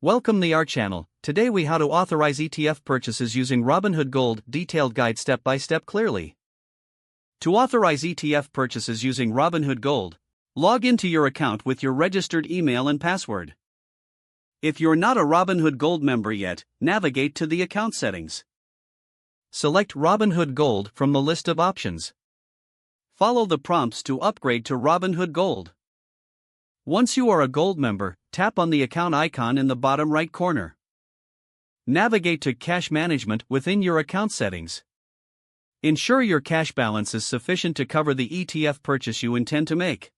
Welcome to our channel. Today we how to authorize ETF purchases using Robinhood Gold. Detailed guide step by step clearly. To authorize ETF purchases using Robinhood Gold, log into your account with your registered email and password. If you're not a Robinhood Gold member yet, navigate to the account settings. Select Robinhood Gold from the list of options. Follow the prompts to upgrade to Robinhood Gold. Once you are a Gold member, tap on the account icon in the bottom right corner. Navigate to Cash Management within your account settings. Ensure your cash balance is sufficient to cover the ETF purchase you intend to make.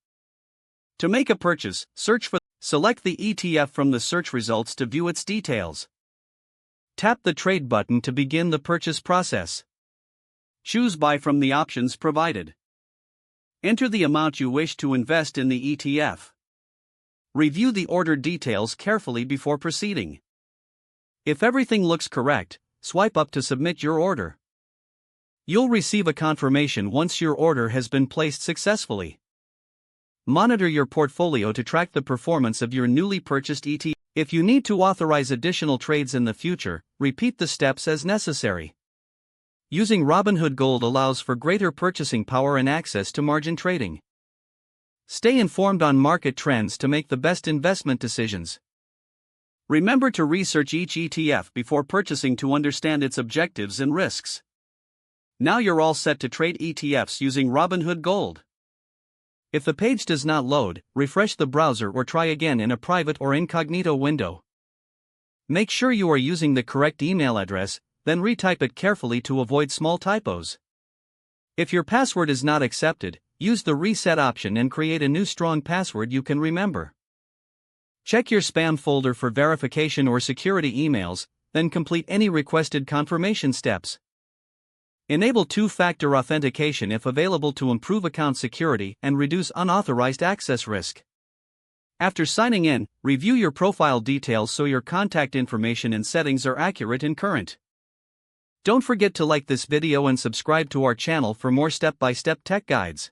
To make a purchase, select the ETF from the search results to view its details. Tap the Trade button to begin the purchase process. Choose Buy from the options provided. Enter the amount you wish to invest in the ETF. Review the order details carefully before proceeding. If everything looks correct, swipe up to submit your order. You'll receive a confirmation once your order has been placed successfully. Monitor your portfolio to track the performance of your newly purchased ETF. If you need to authorize additional trades in the future, repeat the steps as necessary. Using Robinhood Gold allows for greater purchasing power and access to margin trading. Stay informed on market trends to make the best investment decisions. Remember to research each ETF before purchasing to understand its objectives and risks. Now you're all set to trade ETFs using Robinhood Gold. If the page does not load, refresh the browser or try again in a private or incognito window. Make sure you are using the correct email address, then retype it carefully to avoid small typos. If your password is not accepted, use the reset option and create a new strong password you can remember. Check your spam folder for verification or security emails, then complete any requested confirmation steps. Enable two-factor authentication if available to improve account security and reduce unauthorized access risk. After signing in, review your profile details so your contact information and settings are accurate and current. Don't forget to like this video and subscribe to our channel for more step-by-step tech guides.